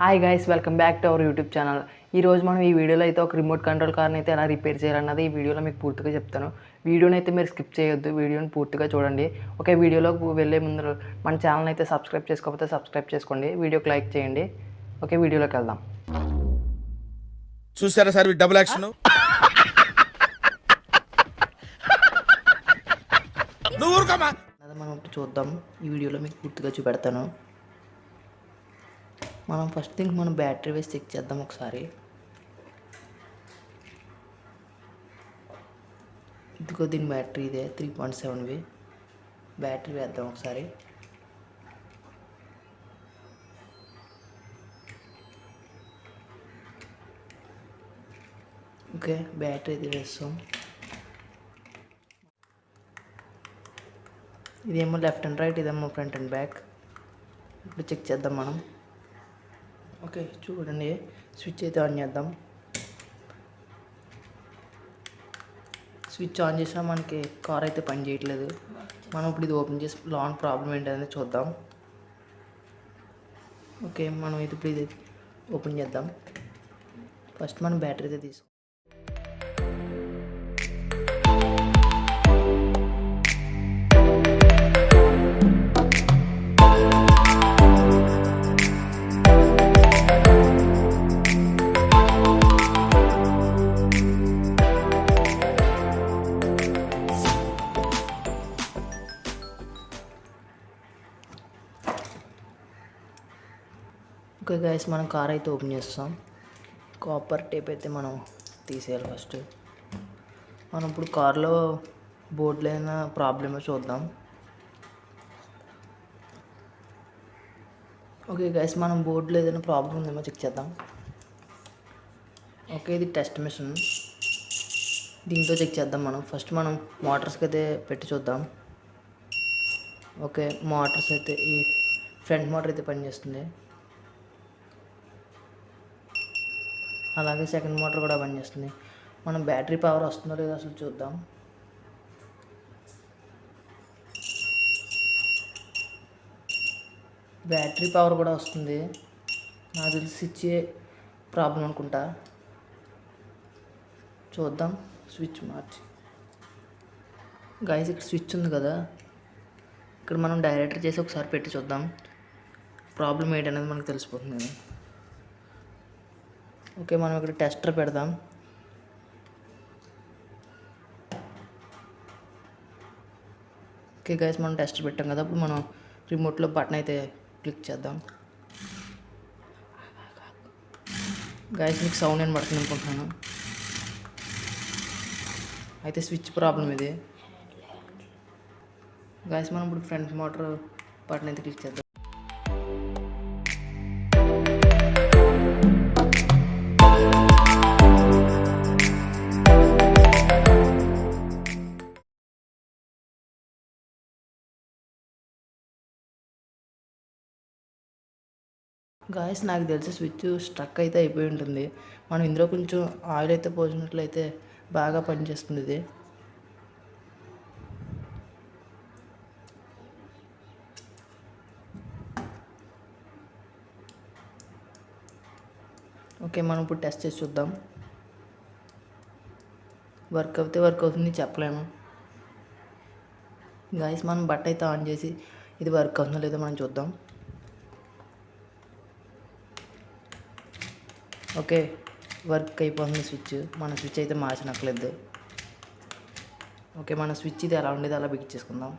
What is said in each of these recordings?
Hi guys, welcome back to our YouTube channel. ఈరోజు మనం ఈ వీడియోలో అయితే ఒక రిమోట్ కంట్రోల్ కార్ని అయితే ఎలా రిపేర్ చేయాలన్నది ఈ వీడియోలో మీకు పూర్తిగా చెప్తాను. వీడియోని అయితే మీరు స్కిప్ చేయొద్దు, వీడియోని పూర్తిగా చూడండి. ఓకే, వీడియోలోకి వెళ్ళే ముందు మన ఛానల్ అయితే సబ్స్క్రైబ్ చేసుకోకపోతే సబ్స్క్రైబ్ చేసుకోండి, వీడియోకి లైక్ చేయండి. ఓకే, వీడియోలోకి వెళ్దాం. చూసారా సార్ డబుల్ యాక్షన్. మనం ఇప్పుడు చూద్దాం, ఈ వీడియోలో మీకు పూర్తిగా చూపెడతాను. మనం ఫస్ట్ థింగ్ మనం బ్యాటరీ వేసి చెక్ చేద్దాం ఒకసారి. ఇదిగో దీని బ్యాటరీ ఇదే 3.7V. బ్యాటరీ వేద్దాం ఒకసారి. ఓకే, బ్యాటరీ ఇది వేస్తాం. ఇదేమో లెఫ్ట్ అండ్ రైట్, ఇదేమో ఫ్రంట్ అండ్ బ్యాక్. ఇప్పుడు చెక్ చేద్దాం మనం. ఓకే, చూడండి, స్విచ్ అయితే ఆన్ చేద్దాం. స్విచ్ ఆన్ చేసినా మనకి కార్ అయితే పని చేయట్లేదు. మనం ఇప్పుడు ఇది ఓపెన్ చేసి లాన్ ప్రాబ్లం ఏంటనేది చూద్దాం. ఓకే, మనం ఇప్పుడు ఇది ఓపెన్ చేద్దాం. ఫస్ట్ మనం బ్యాటరీ అయితే తీసుకుందాం. ఓకే గైస్, మనం కార్ అయితే ఓపెన్ చేస్తాం. కాపర్ టేప్ అయితే మనం తీసేయాలి ఫస్ట్. మనం ఇప్పుడు కార్లో బోర్డులో ఏదైనా ప్రాబ్లమో చూద్దాం. ఓకే గైస్, మనం బోర్డులో ఏదైనా ప్రాబ్లం ఉందేమో చెక్ చేద్దాం. ఓకే, ఇది టెస్ట్ మిషన్, దీంతో చెక్ చేద్దాం. మనం ఫస్ట్ మనం మోటార్స్కి అయితే పెట్టి చూద్దాం. ఓకే, మోటార్స్ అయితే ఈ ఫ్రంట్ మోటార్ అయితే పనిచేస్తుంది, అలాగే సెకండ్ మోటార్ కూడా పనిచేస్తుంది. మనం బ్యాటరీ పవర్ వస్తుందో లేదో అసలు చూద్దాం. బ్యాటరీ పవర్ కూడా వస్తుంది. నాకు తెలిసి స్విచ్ ప్రాబ్లం అనుకుంటా. చూద్దాం, స్విచ్ మార్చి. గైస్, ఇక్కడ స్విచ్ ఉంది కదా, ఇక్కడ మనం డైరెక్టర్ చేసి ఒకసారి పెట్టి చూద్దాం. ప్రాబ్లం ఏంటనేది మనకు తెలిసిపోతుంది. ఓకే, మనం ఇక్కడ టెస్టర్ పెడదాం. ఓకే గైస్, మనం టెస్టర్ పెట్టాం కదా, ఇప్పుడు మనం రిమోట్లో బటన్ అయితే క్లిక్ చేద్దాం. గైస్, మీకు సౌండ్ ఏం పడుతుంది అనుకుంటున్నాను. అయితే స్విచ్ ప్రాబ్లం ఇది. గైస్, మనం ఇప్పుడు ఫ్రంట్ మోటార్ బటన్ అయితే క్లిక్ చేద్దాం. గాయస్, నాకు తెలిసి స్విచ్ స్ట్రక్ అయితే అయిపోయి ఉంటుంది. మనం ఇందులో కొంచెం ఆయిల్ అయితే పోసినట్లయితే బాగా పనిచేస్తుంది ఇది. ఓకే, మనం ఇప్పుడు టెస్ట్ చేసి చూద్దాం. వర్క్ అవుతే వర్క్ అవుతుంది చెప్పలేము. గాయస్, మనం బట్ట అయితే ఆన్ చేసి ఇది వర్క్ అవుతుందో లేదో మనం చూద్దాం. ఓకే, వర్క్ అయిపోతుంది స్విచ్. మన స్విచ్ అయితే మార్చనక్కర్లేదు. ఓకే, మన స్విచ్ ఇది ఎలా ఉండేది అలా బిగించేసుకుందాం.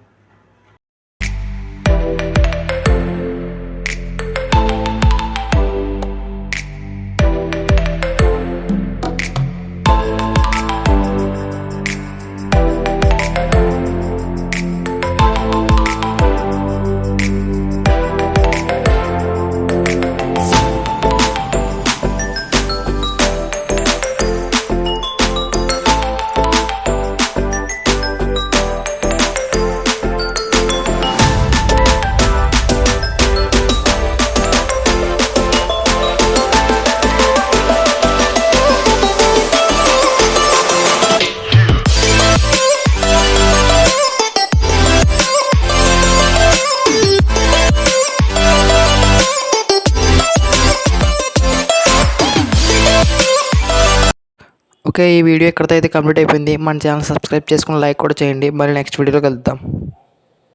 ఓకే, ఈ వీడియో ఎక్కడితో అయితే కంప్లీట్ అయిపోయింది. మన ఛానల్ సబ్స్క్రైబ్ చేసుకుని లైక్ కూడా చేయండి. మరి నెక్స్ట్ వీడియోలో కలుద్దాం.